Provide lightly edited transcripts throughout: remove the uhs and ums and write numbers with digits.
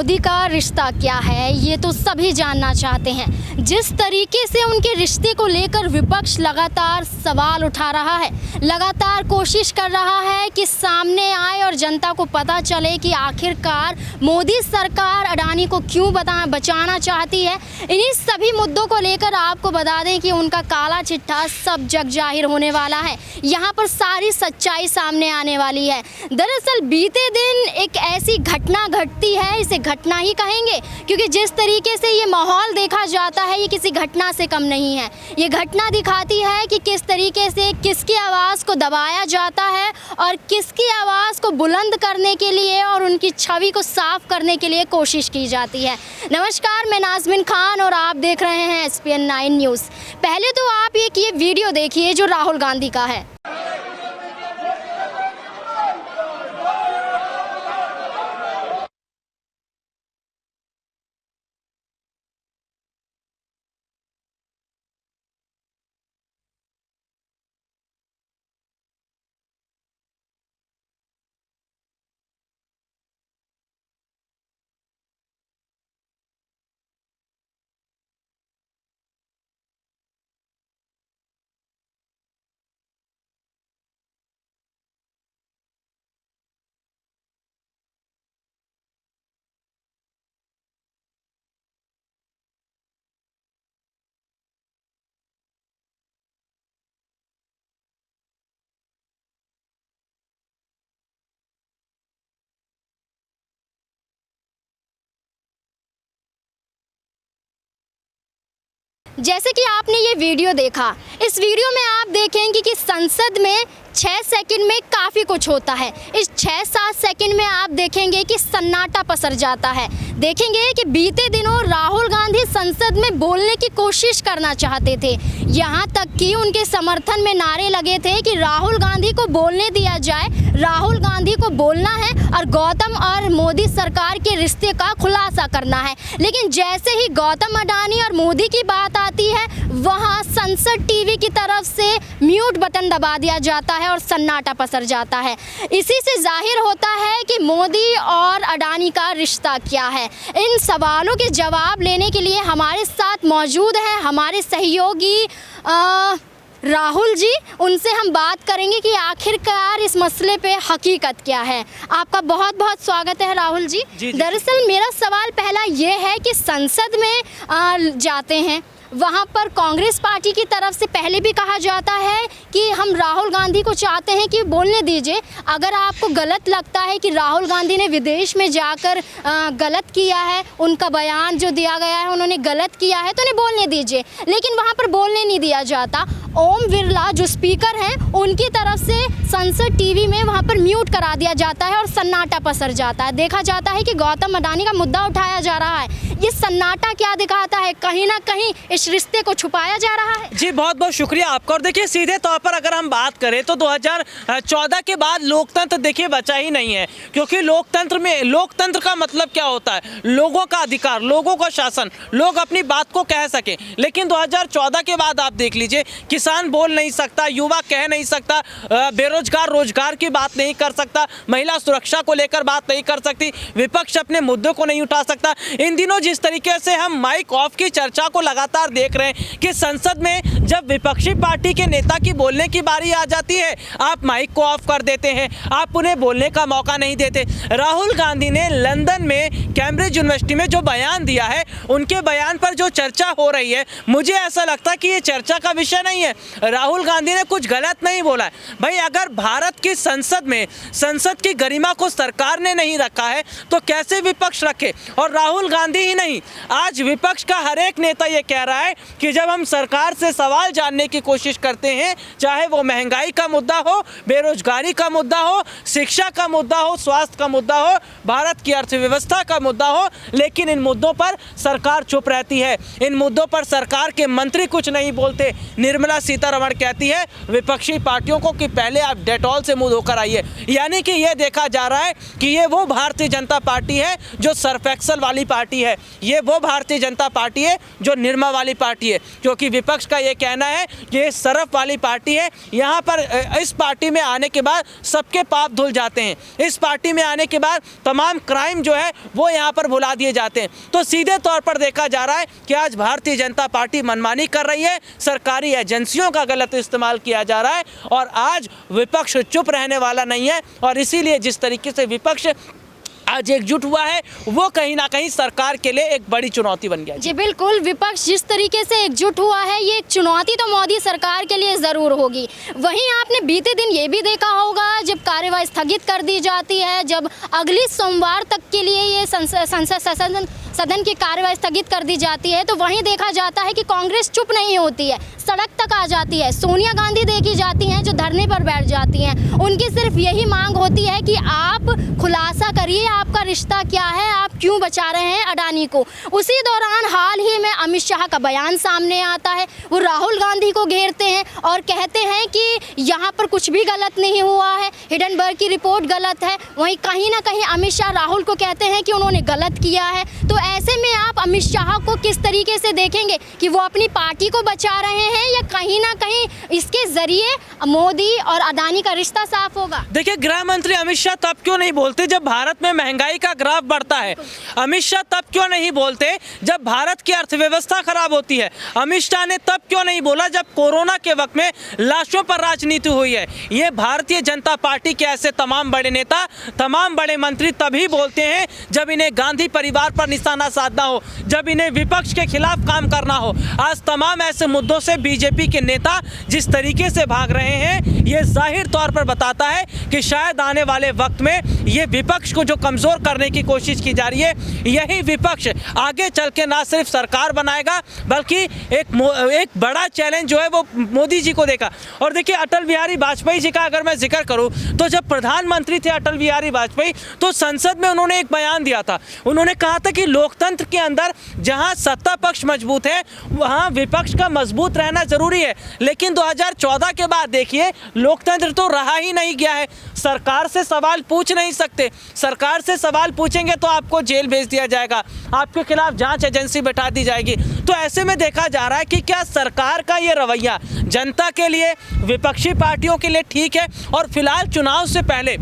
मोदी का रिश्ता क्या है, ये तो सभी जानना चाहते हैं। जिस तरीके से उनके रिश्ते को लेकर विपक्ष लगातार सवाल उठा रहा है, लगातार कोशिश कर रहा है कि सामने आए और जनता को पता चले कि आखिरकार मोदी सरकार अडानी को क्यों बचाना चाहती है। इन्हीं सभी मुद्दों को लेकर आपको बता दें कि उनका काला चिट्ठा सब जग जाहिर होने वाला है। यहाँ पर सारी सच्चाई सामने आने वाली है। दरअसल बीते दिन एक ऐसी घटना घटती है, इसे घटना ही कहेंगे, क्योंकि जिस तरीके से ये माहौल देखा जाता है ये किसी घटना से कम नहीं है। ये घटना दिखाती है कि किस तरीके से किसकी आवाज़ को दबाया जाता है और किसकी आवाज़ को बुलंद करने के लिए और उनकी छवि को साफ करने के लिए कोशिश की जाती है। नमस्कार, मैं नाज़मीन खान और आप देख रहे हैं SPN9 न्यूज़। पहले तो आप ये वीडियो देखिए जो राहुल गांधी का है। जैसे कि आपने ये वीडियो देखा, इस वीडियो में आप देखेंगे कि संसद में 6 सेकंड में काफ़ी कुछ होता है। इस 6-7 सेकंड में आप देखेंगे कि सन्नाटा पसर जाता है। देखेंगे कि बीते दिनों राहुल गांधी संसद में बोलने की कोशिश करना चाहते थे, यहाँ तक कि उनके समर्थन में नारे लगे थे कि राहुल गांधी को बोलने दिया जाए, राहुल गांधी को बोलना है और गौतम और मोदी सरकार के रिश्ते का खुलासा करना है। लेकिन जैसे ही गौतम अडानी और मोदी की बात आती है, वहाँ संसद टीवी की तरफ से म्यूट बटन दबा दिया जाता है और सन्नाटा पसर जाता है। इसी से जाहिर होता है कि मोदी और अडानी का रिश्ता क्या है। इन सवालों के जवाब लेने के लिए हमारे साथ मौजूद हैं हमारे सहयोगी राहुल जी। उनसे हम बात करेंगे कि आखिरकार इस मसले पे हकीकत क्या है। आपका बहुत बहुत स्वागत है राहुल जी। दरअसल मेरा सवाल पहला ये है कि संसद में जाते हैं, वहाँ पर कांग्रेस पार्टी की तरफ से पहले भी कहा जाता है कि हम राहुल गांधी को चाहते हैं कि बोलने दीजिए। अगर आपको गलत लगता है कि राहुल गांधी ने विदेश में जाकर गलत किया है, उनका बयान जो दिया गया है उन्होंने गलत किया है, तो उन्हें बोलने दीजिए। लेकिन वहाँ पर बोलने नहीं दिया जाता। ओम बिरला जो स्पीकर हैं उनकी तरफ से संसद टीवी में वहाँ पर म्यूट करा दिया जाता है और सन्नाटा पसर जाता है। देखा जाता है कि गौतम अडानी का मुद्दा उठाया जा रहा है। ये सन्नाटा क्या दिखाता है? कहीं ना कहीं इस रिश्ते को छुपाया जा रहा है। जी बहुत बहुत शुक्रिया आपका। और देखिए सीधे तौर पर अगर हम बात करें तो 2014 के बाद लोकतंत्र देखिए बचा ही नहीं है, क्योंकि लोकतंत्र का मतलब क्या होता है? लोगों का अधिकार, लोगों का शासन, लोग अपनी बात को कह सके। लेकिन 2014 के बाद आप देख लीजिए, किसान बोल नहीं सकता, युवा कह नहीं सकता, बेरोजगार रोजगार की बात नहीं कर सकता, महिला सुरक्षा को लेकर बात नहीं कर सकती, विपक्ष अपने मुद्दों को नहीं उठा सकता। इन दिनों जिस तरीके से हम माइक ऑफ की चर्चा को लगातार देख रहे हैं कि संसद में जब विपक्षी पार्टी के नेता की बोलने की बारी आ जाती है, आप माइक को ऑफ कर देते हैं, आप उन्हें बोलने का मौका नहीं देते। राहुल गांधी ने लंदन में कैम्ब्रिज यूनिवर्सिटी में जो बयान दिया है, उनके बयान पर जो चर्चा हो रही है, मुझे ऐसा लगता है कि ये चर्चा का विषय नहीं है। राहुल गांधी ने कुछ गलत नहीं बोला है। भाई अगर भारत की संसद में संसद की गरिमा को सरकार ने नहीं रखा है तो कैसे विपक्ष रखे? और राहुल गांधी ही नहीं, आज विपक्ष का हर एक नेता ये कह रहा है कि जब हम सरकार से सवाल जानने की कोशिश करते हैं, चाहे वो महंगाई का मुद्दा हो, बेरोजगारी का मुद्दा हो, शिक्षा का मुद्दा हो, स्वास्थ्य का मुद्दा हो, भारत की अर्थव्यवस्था का मुद्दा हो, लेकिन इन मुद्दों पर सरकार चुप रहती है। इन मुद्दों पर सरकार के मंत्री कुछ नहीं बोलते। निर्मला सीतारमण कहती है विपक्षी पार्टियों को कि पहले आप डेटॉल से मुंह धोकर आइए। यानी कि ये देखा जा रहा है कि ये वो भारतीय जनता पार्टी है जो सर्फ एक्सल वाली पार्टी है। ये वो भारतीय जनता पार्टी है जो निरमा वाली पार्टी है, क्योंकि विपक्ष का ये कहना है कि ये सरफ वाली पार्टी है। यहाँ पर इस पार्टी में आने के बाद सबके पाप धुल जाते हैं, इस पार्टी में आने के बाद तमाम क्राइम जो है वो यहाँ पर भुला दिए जाते हैं। तो सीधे तौर पर देखा जा रहा है कि आज भारतीय जनता पार्टी मनमानी कर रही है, सरकारी एजेंसियों का गलत इस्तेमाल किया जा रहा है और आज विपक्ष चुप रहने वाला नहीं है। और इसीलिए जिस तरीके से विपक्ष आज एकजुट हुआ है वो कहीं ना कहीं सरकार के लिए एक बड़ी चुनौती बन गया। जी बिल्कुल, विपक्ष जिस तरीके से एकजुट हुआ है ये एक चुनौती तो मोदी सरकार के लिए ज़रूर होगी। वहीं आपने बीते दिन ये भी देखा होगा जब कार्यवाही स्थगित कर दी जाती है, जब अगली सोमवार तक के लिए ये संसद सदन की कार्यवाही स्थगित कर दी जाती है, तो वहीं देखा जाता है कि कांग्रेस चुप नहीं होती है, सड़क तक आ जाती है। सोनिया गांधी देखी जाती हैं जो धरने पर बैठ जाती हैं। उनकी सिर्फ यही मांग होती है कि आप खुलासा करिए, आपका रिश्ता क्या है, आप क्यों बचा रहे हैं अडानी को। उसी दौरान हाल ही में अमित शाह का बयान सामने आता है, वो राहुल गांधी को घेरते हैं और कहते हैं कि यहाँ पर कुछ भी गलत नहीं हुआ है, हिडनबर्ग की रिपोर्ट गलत है। वहीं कहीं ना कहीं अमित शाह राहुल को कहते हैं कि उन्होंने गलत किया है। तो ऐसे में आप अमित शाह को किस तरीके से देखेंगे कि वो अपनी पार्टी को बचा रहे हैं या कहीं ना कहीं इसके जरिए मोदी और अडानी का रिश्ता साफ होगा? देखिए, गृह मंत्री अमित शाह तब क्यों नहीं बोलते जब भारत में महंगाई का ग्राफ बढ़ता है? अमित शाह तब क्यों नहीं बोलते जब भारत की अर्थव्यवस्था खराब होती है? अमित शाह ने तब क्यों नहीं बोला जब कोरोना के वक्त में लाशों पर राजनीति हुई है? ये भारतीय जनता पार्टी के ऐसे तमाम बड़े नेता, तमाम बड़े मंत्री तभी बोलते हैं जब इन्हें गांधी परिवार पर निशाना साधना हो, जब इन्हें विपक्ष के खिलाफ काम करना हो। आज तमाम ऐसे मुद्दों से बीजेपी के नेता जिस तरीके से भाग रहे हैं, ये जाहिर तौर पर बताता है कि शायद आने वाले वक्त में ये विपक्ष को जो कमज़ोर करने की कोशिश की जा रही है, यही विपक्ष आगे चल के ना सिर्फ सरकार बनाएगा बल्कि एक बड़ा चैलेंज जो है वो मोदी जी को देगा। और देखिए, अटल बिहारी वाजपेयी जी का अगर मैं जिक्र करूं तो जब प्रधानमंत्री थे अटल बिहारी वाजपेयी, तो संसद में उन्होंने एक बयान दिया था। उन्होंने कहा था कि लोकतंत्र के अंदर जहां सत्ता पक्ष मजबूत है वहां विपक्ष का मजबूत रहना जरूरी है। लेकिन 2014 के बाद देखिए, लोकतंत्र तो रहा ही नहीं गया है। सरकार से सवाल पूछ नहीं सकते, सरकार से सवाल पूछेंगे तो आपको जेल भेज दिया जाएगा, आपके खिलाफ जांच एजेंसी बैठा दी जाएगी। तो ऐसे में देखा जा रहा है कि क्या सरकार का ये रवैया जनता के लिए, विपक्षी पार्टियों के लिए ठीक है? और फिलहाल चुनाव से पहले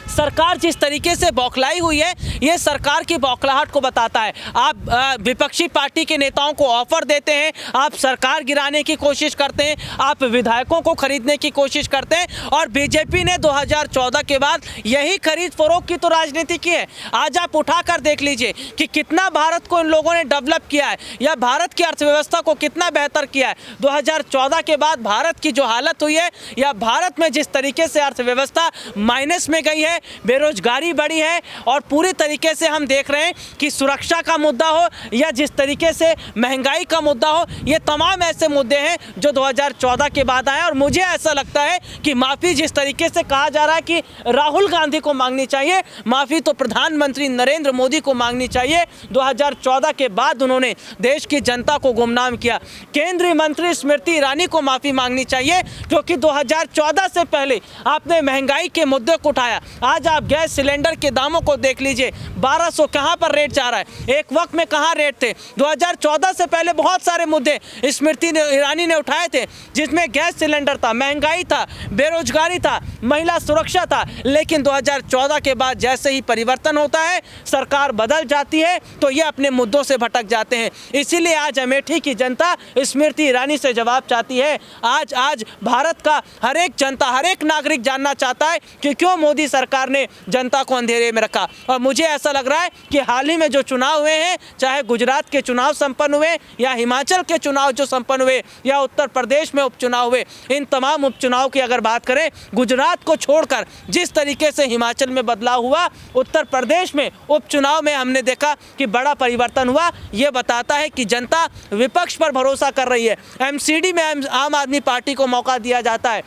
सरकार जिस तरीके से बौखलाई हुई है, ये सरकार की बौखलाहट को बताता है। आप विपक्षी पार्टी के नेताओं को ऑफर देते हैं, आप सरकार गिराने की कोशिश करते हैं, आप विधायकों को खरीदने की कोशिश करते हैं। और बीजेपी ने 2014 के बाद यही खरीद फरोख्त की तो राजनीति की है। आज आप उठाकर देख लीजिए कि कितना भारत को इन लोगों ने डेवलप किया है या भारत की अर्थव्यवस्था को कितना बेहतर किया है। 2014 के बाद भारत की जो हालत हुई है या भारत में जिस तरीके से अर्थव्यवस्था माइनस में गई है, बेरोजगारी बढ़ी है और पूरी तरीके से हम देख रहे हैं कि सुरक्षा का मुद्दा हो या जिस तरीके से महंगाई का मुद्दा हो, ये तमाम ऐसे मुद्दे हैं जो 2014 के बाद आए। और मुझे ऐसा लगता है कि माफ़ी जिस तरीके से कहा जा रहा है कि राहुल गांधी को मांगनी चाहिए, माफ़ी तो प्रधानमंत्री नरेंद्र मोदी को मांगनी चाहिए। 2014 के बाद उन्होंने देश की जनता को गुमनाम किया। केंद्रीय मंत्री स्मृति ईरानी को माफ़ी मांगनी चाहिए क्योंकि 2014 से पहले आपने महंगाई के मुद्दे को उठाया। आज आप गैस सिलेंडर के दामों को देख लीजिए, 1200 कहां पर रेट जा रहा है, एक वक्त में कहां रेट थे। 2014 से पहले बहुत सारे मुद्दे स्मृति ईरानी ने उठाए थे, जिसमें गैस सिलेंडर था, महंगाई था, बेरोजगारी था, महिला सुरक्षा था। लेकिन 2014 के बाद जैसे ही परिवर्तन होता है, सरकार बदल जाती है, तो ये अपने मुद्दों से भटक जाते हैं। इसीलिए आज अमेठी की जनता स्मृति ईरानी से जवाब चाहती है। आज भारत का हर एक जनता, हर एक नागरिक जानना चाहता है कि क्यों मोदी सरकार ने जनता को अंधेरे में रखा। और मुझे ऐसा लग रहा है कि हाल ही में जो चुनाव हुए हैं, चाहे गुजरात के चुनाव संपन्न हुए या हिमाचल के चुनाव जो संपन्न हुए या उत्तर प्रदेश में उपचुनाव हुए, इन तमाम उपचुनाव की अगर बात करें, गुजरात को छोड़कर जिस तरीके से हिमाचल में बदलाव हुआ, उत्तर प्रदेश में उपचुनाव में हमने देखा कि बड़ा परिवर्तन हुआ। ये बताता है कि जनता विपक्ष पर भरोसा कर रही है। एमसीडी में आम आदमी पार्टी को मौका दिया जाता है,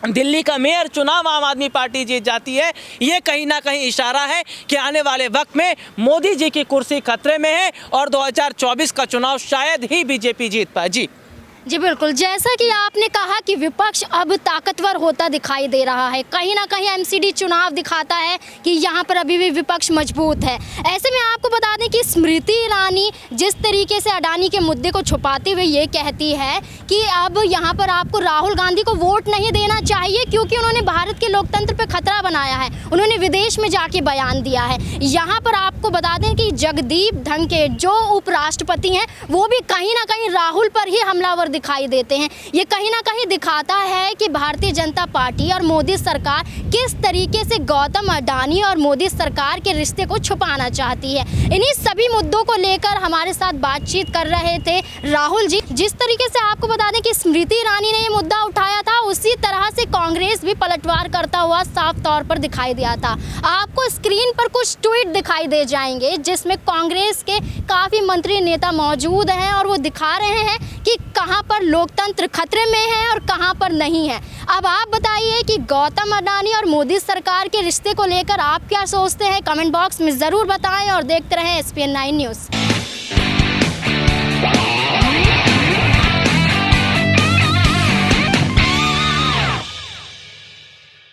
दिल्ली का मेयर चुनाव आम आदमी पार्टी जीत जाती है। ये कहीं ना कहीं इशारा है कि आने वाले वक्त में मोदी जी की कुर्सी खतरे में है और 2024 का चुनाव शायद ही बीजेपी जीत पाए। जी जी बिल्कुल, जैसा कि आपने कहा कि विपक्ष अब ताकतवर होता दिखाई दे रहा है, कहीं ना कहीं एमसीडी चुनाव दिखाता है कि यहाँ पर अभी भी विपक्ष मजबूत है। ऐसे में आपको बता दें कि स्मृति ईरानी जिस तरीके से अडानी के मुद्दे को छुपाते हुए ये कहती है कि अब यहाँ पर आपको राहुल गांधी को वोट नहीं देना चाहिए क्योंकि उन्होंने भारत के लोकतंत्र पर खतरा बनाया है, उन्होंने विदेश में जाके बयान दिया है। यहाँ पर आपको बता दें कि जगदीप धनखड़ जो उपराष्ट्रपति हैं वो भी कहीं ना कहीं राहुल पर ही हमलावर दिखाई देते हैं। ये कहीं ना कहीं दिखाता है कि भारतीय जनता पार्टी और मोदी सरकार किस तरीके से गौतम अडानी और मोदी सरकार के रिश्ते को छुपाना चाहती है। इन्हीं सभी मुद्दों को लेकर हमारे साथ बातचीत कर रहे थे राहुल जी। जिस तरीके से आपको बता दें कि स्मृति ईरानी ने ये मुद्दा उठाया था, उसी तरह से कांग्रेस भी पलटवार करता हुआ साफ तौर पर दिखाई दिया था। आपको स्क्रीन पर कुछ ट्वीट दिखाई दे जाएंगे जिसमें कांग्रेस के काफ़ी मंत्री नेता मौजूद हैं और वो दिखा रहे हैं कि कहां पर लोकतंत्र खतरे में है और कहां पर नहीं है। अब आप बताइए कि गौतम अडानी और मोदी सरकार के रिश्ते को लेकर आप क्या सोचते हैं? कमेंट बॉक्स में ज़रूर बताएं और देखते रहें SPN9 न्यूज़।